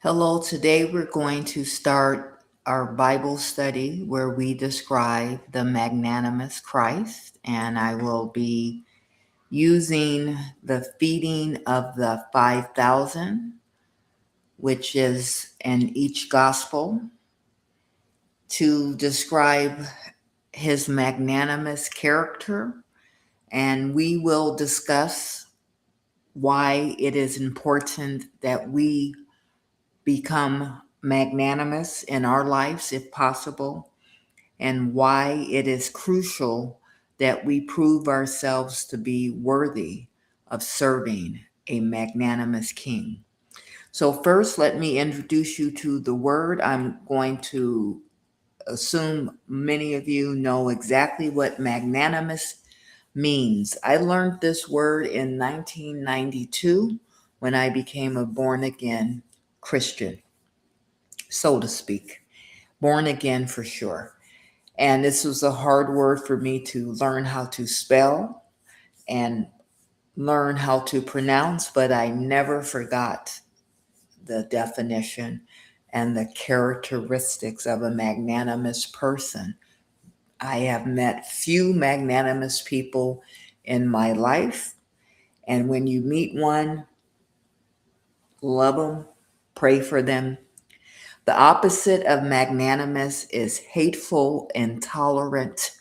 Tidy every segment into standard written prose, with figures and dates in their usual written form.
Hello, today we're going to start our Bible study where we describe the magnanimous Christ, and I will be using the feeding of the 5,000, which is in each gospel, to describe his magnanimous character, and we will discuss why it is important that we become magnanimous in our lives if possible, and why it is crucial that we prove ourselves to be worthy of serving a magnanimous king. So, first, let me introduce you to the word. I'm going to assume many of you know exactly what magnanimous means. I learned this word in 1992 when I became a born again Christian, so to speak. Born again for sure. And this was a hard word for me to learn how to spell and learn how to pronounce, but I never forgot the definition and the characteristics of a magnanimous person. I have met few magnanimous people in my life, and when you meet one, love them, pray for them. The opposite of magnanimous is hateful, intolerant,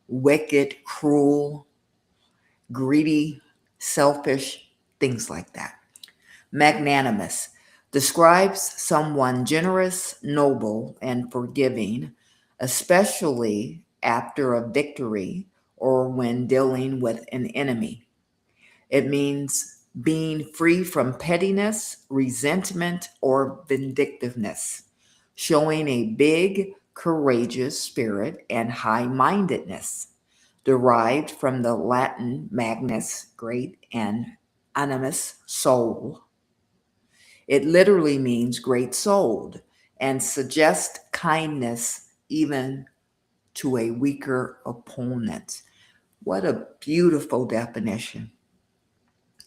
wicked, cruel, greedy, selfish, things like that. Magnanimous describes someone generous, noble, and forgiving, especially after a victory or when dealing with an enemy. It means being free from pettiness, resentment, or vindictiveness, showing a big, courageous spirit and high mindedness, derived from the Latin magnus, great, and animus, soul. It literally means great souled and suggests kindness even to a weaker opponent. What a beautiful definition.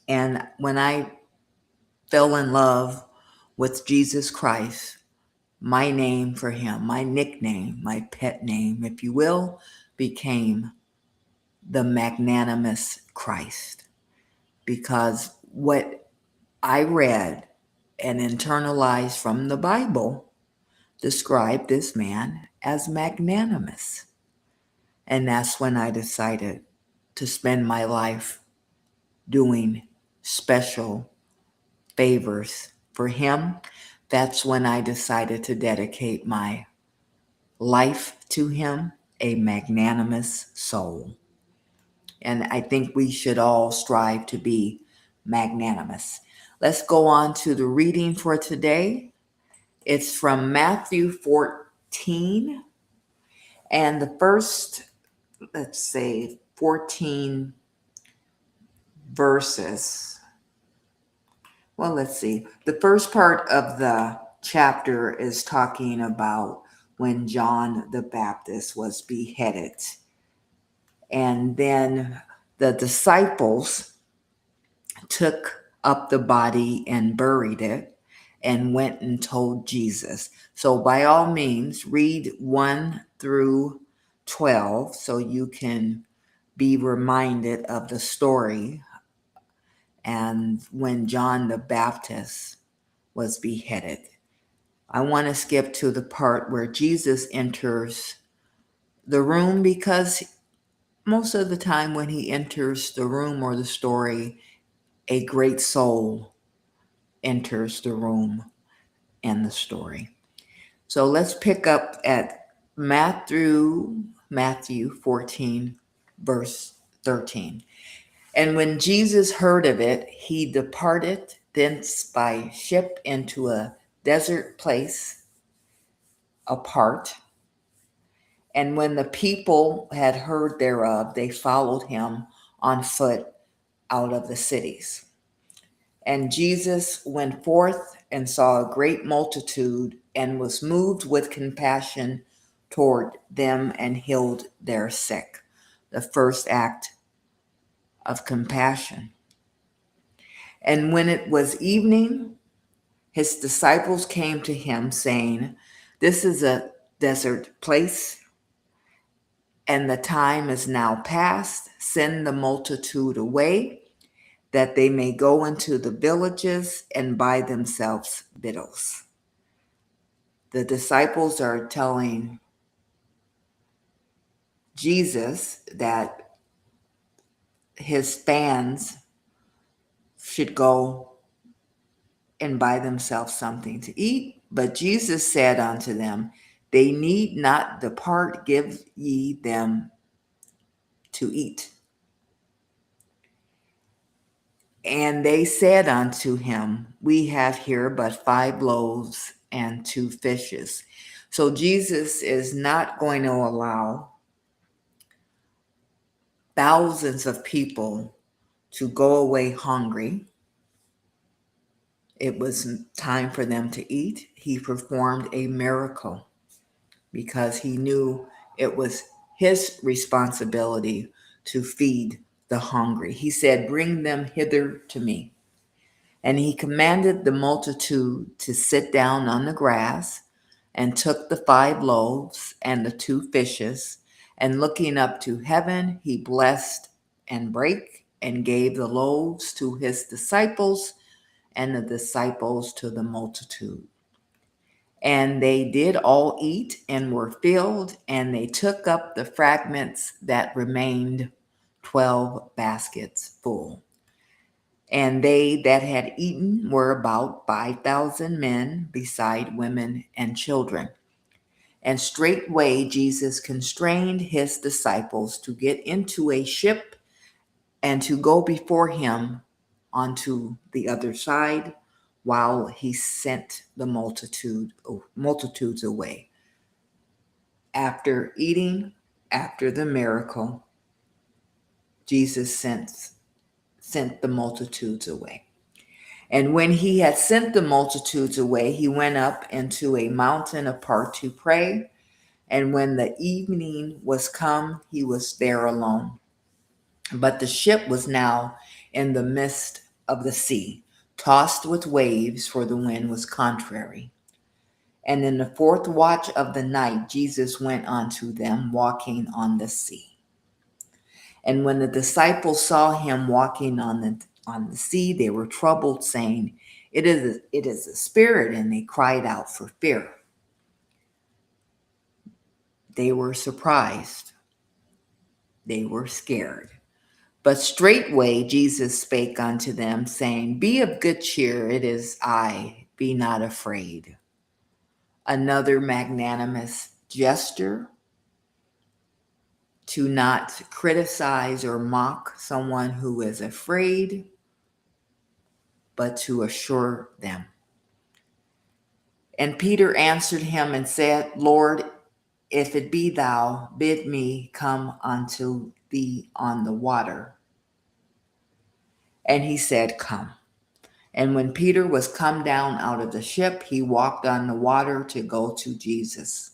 And when I fell in love with Jesus Christ, my name for him, my nickname, my pet name, if you will, became the magnanimous Christ. Because what I read and internalized from the Bible described this man as magnanimous. And that's when I decided to spend my life doing special favors for him. That's when I decided to dedicate my life to him, a magnanimous soul. And I think we should all strive to be magnanimous. Let's go on to the reading for today. It's from Matthew 14, and the first, 14 verses. Well, let's see. The first part of the chapter is talking about when John the Baptist was beheaded. And then the disciples took up the body and buried it and went and told Jesus. So by all means, read 1 through 12 so you can be reminded of the story and when John the Baptist was beheaded. I want to skip to the part where Jesus enters the room, because most of the time when he enters the room or the story, a great soul enters the room and the story. So let's pick up at Matthew 14, verse 13. And when Jesus heard of it, he departed thence by ship into a desert place apart. And when the people had heard thereof, they followed him on foot out of the cities. And Jesus went forth and saw a great multitude and was moved with compassion toward them and healed their sick. The first act of compassion. And when it was evening, His disciples came to him, saying, "This is a desert place, and the time is now past. Send the multitude away, that they may go into the villages and buy themselves victuals." The disciples are telling Jesus that his fans should go and buy themselves something to eat. But Jesus said unto them, "They need not depart, give ye them to eat." And they said unto him, "We have here but 5 loaves and 2 fishes. So Jesus is not going to allow thousands of people to go away hungry. It was time for them to eat. He performed a miracle because he knew it was his responsibility to feed the hungry. He said, "Bring them hither to me." And he commanded the multitude to sit down on the grass, and took the 5 loaves and the 2 fishes, and looking up to heaven, he blessed and brake, and gave the loaves to his disciples, and the disciples to the multitude. And they did all eat and were filled, and they took up the fragments that remained, 12 baskets full. And they that had eaten were about 5,000 men, beside women and children. And straightway Jesus constrained his disciples to get into a ship, and to go before him onto the other side, while he sent the multitudes away. After eating, after the miracle, Jesus sent the multitudes away. And when he had sent the multitudes away, he went up into a mountain apart to pray. And when the evening was come, he was there alone. But the ship was now in the midst of the sea, tossed with waves, for the wind was contrary. And in the 4th watch of the night, Jesus went unto them, walking on the sea. And when the disciples saw him walking on the sea, they were troubled, saying, it is a spirit, and they cried out for fear. They were surprised. They were scared. But straightway Jesus spake unto them, saying, Be of good cheer, it is I, be not afraid. Another magnanimous gesture to not criticize or mock someone who is afraid, but to assure them. And Peter answered him and said, Lord, if it be thou, bid me come unto thee on the water. And he said, Come. And when Peter was come down out of the ship, he walked on the water to go to Jesus.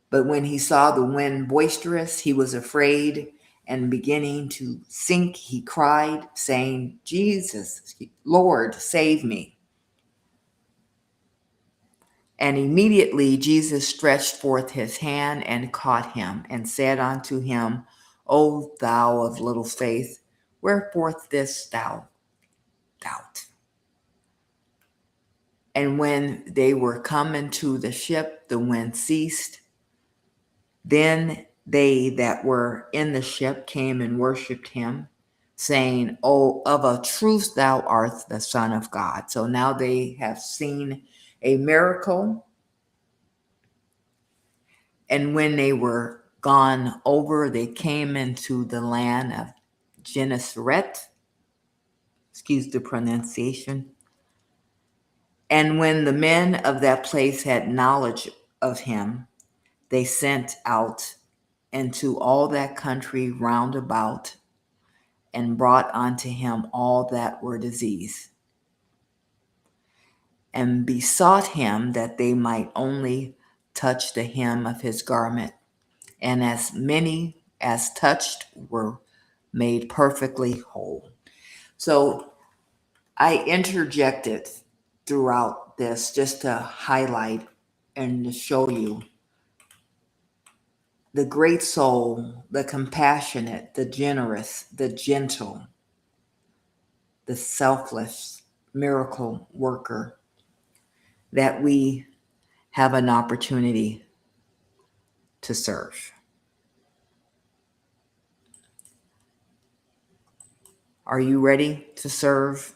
But when he saw the wind boisterous, he was afraid, and beginning to sink, he cried, saying, Jesus, Lord, save me. And immediately Jesus stretched forth his hand and caught him, and said unto him, O thou of little faith, wherefore didst thou doubt? And when they were come into the ship, the wind ceased. Then they that were in the ship came and worshipped him, saying, O, of a truth thou art the Son of God. So now they have seen a miracle. And when they were gone over, they came into the land of Gennesaret. Excuse the pronunciation. And when the men of that place had knowledge of him, they sent out into all that country round about, and brought unto him all that were diseased, and besought him that they might only touch the hem of his garment. And as many as touched were made perfectly whole. So I interjected throughout this just to highlight and to show you the great soul, the compassionate, the generous, the gentle, the selfless miracle worker that we have an opportunity to serve. Are you ready to serve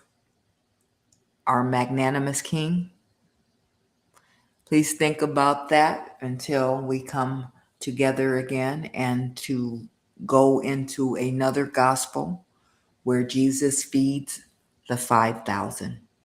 our magnanimous King? Please think about that until we come together again and to go into another gospel where Jesus feeds the 5,000.